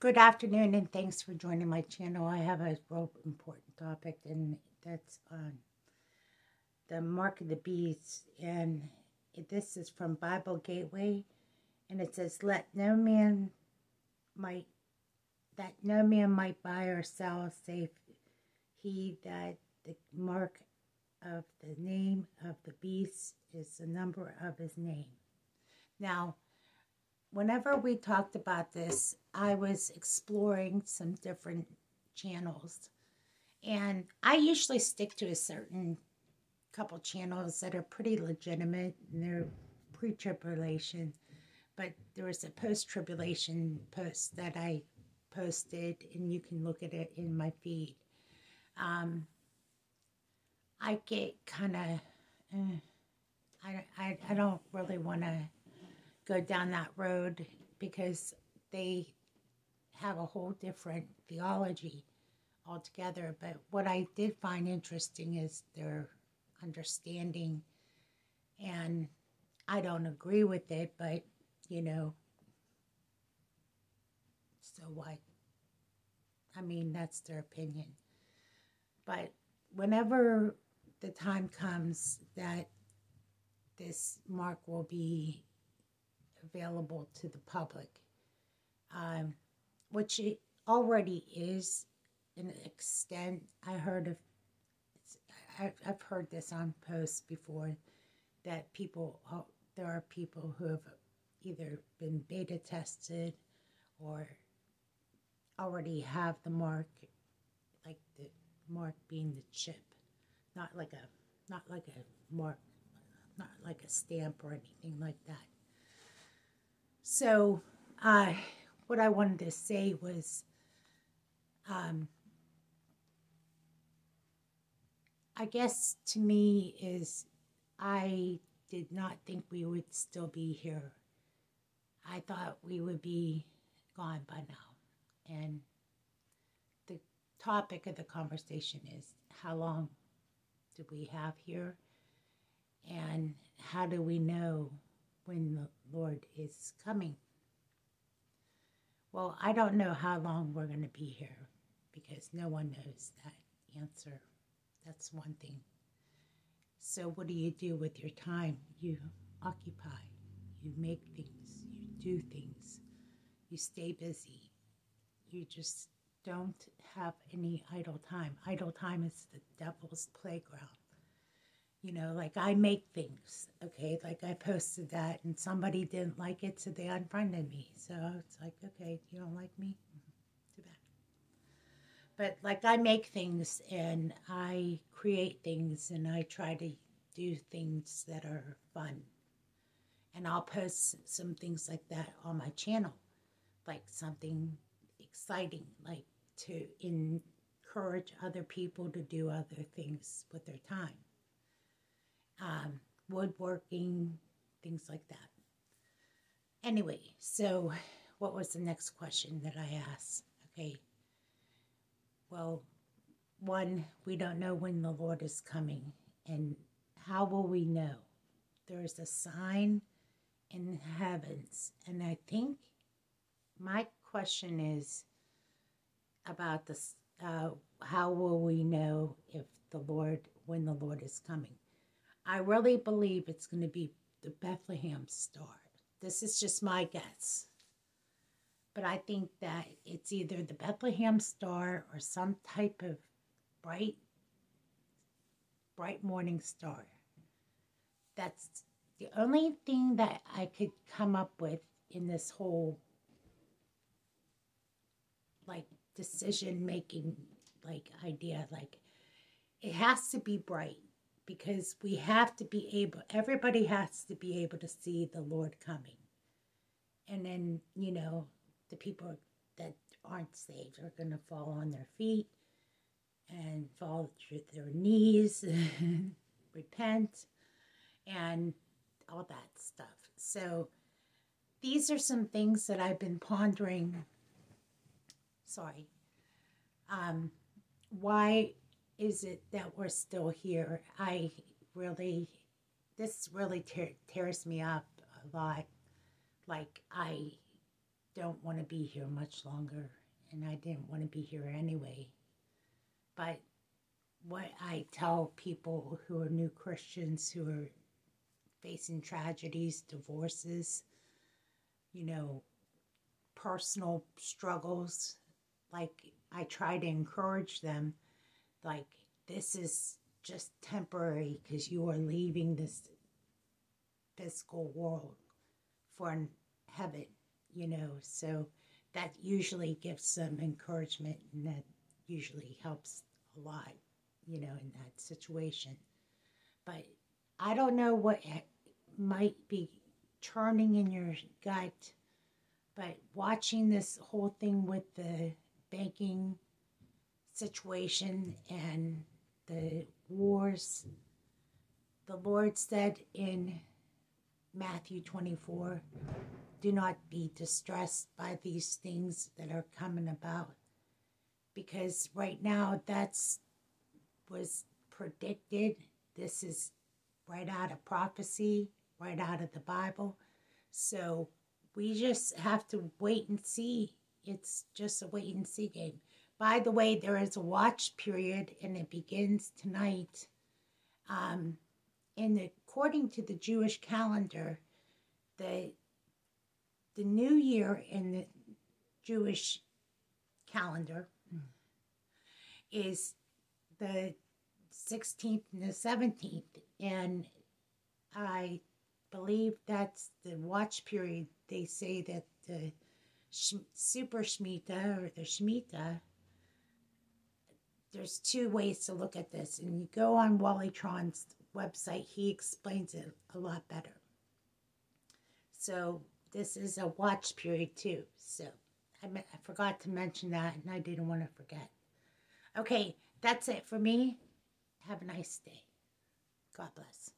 Good afternoon, and thanks for joining my channel. I have a real important topic, and that's the mark of the beast. And this is from Bible Gateway, and it says, "Let no man might that no man might buy or sell, save he that the mark of the name of the beast is the number of his name." Now, whenever we talked about this, I was exploring some different channels. And I usually stick to a certain couple channels that are pretty legitimate and they're pre tribulation. But there was a post tribulation post that I posted, and you can look at it in my feed. I get kind of, I don't really want to go down that road because they have a whole different theology altogether. But what I did find interesting is their understanding, and I don't agree with it, but so what? I mean, that's their opinion. But whenever the time comes that this mark will be available to the public, which it already is in an extent. I've heard this on posts before that there are people who have either been beta tested or already have the mark, like the mark being the chip, not like a mark, not like a stamp or anything like that. So, what I wanted to say was, I guess to me is I did not think we would still be here. I thought we would be gone by now. And the topic of the conversation is, how long do we have here? And how do we know when the Lord is coming? Well, I don't know how long we're going to be here because no one knows that answer. That's one thing. So what do you do with your time? You occupy, you make things, you do things, you stay busy. You just don't have any idle time. Idle time is the devil's playground. Like I make things, okay? Like I posted that and somebody didn't like it, so they unfriended me. So it's like, okay, you don't like me? Too bad. But like I make things and I create things and I try to do things that are fun. And I'll post some things like that on my channel, like something exciting, like to encourage other people to do other things with their time. Woodworking, things like that. Anyway, so what was the next question that I asked? Okay, well, one, we don't know when the Lord is coming, and how will we know? There's a sign in the heavens, and I think my question is about this, how will we know when the Lord is coming? I really believe it's going to be the Bethlehem star. This is just my guess. But I think that it's either the Bethlehem star or some type of bright morning star. That's the only thing that I could come up with in this whole like decision making idea. Like it has to be bright because everybody has to be able to see the Lord coming. And then, the people that aren't saved are going to fall on their feet and fall to their knees and repent and all that stuff. So these are some things that I've been pondering. Sorry. Why is it that we're still here? This really tears me up a lot. Like, I don't want to be here much longer, and I didn't want to be here anyway. But what I tell people who are new Christians who are facing tragedies, divorces, personal struggles, like I try to encourage them, like this is just temporary because you are leaving this physical world for heaven, so that usually gives them encouragement, and that usually helps a lot, in that situation. But I don't know what might be churning in your gut, but watching this whole thing with the banking situation and the wars, the Lord said in Matthew 24, do not be distressed by these things that are coming about, because right now that's was predicted. This is right out of prophecy, right out of the Bible. So we just have to wait and see. It's just a wait and see game. By the way, there is a watch period, and it begins tonight. According to the Jewish calendar, the new year in the Jewish calendar is the 16th and the 17th, and I believe that's the watch period. They say that the Super Shemitah, or the Shemitah, there's two ways to look at this, and you go on Wally Tron's website, he explains it a lot better. So this is a watch period too, so I forgot to mention that, and I didn't want to forget. Okay, that's it for me. Have a nice day. God bless.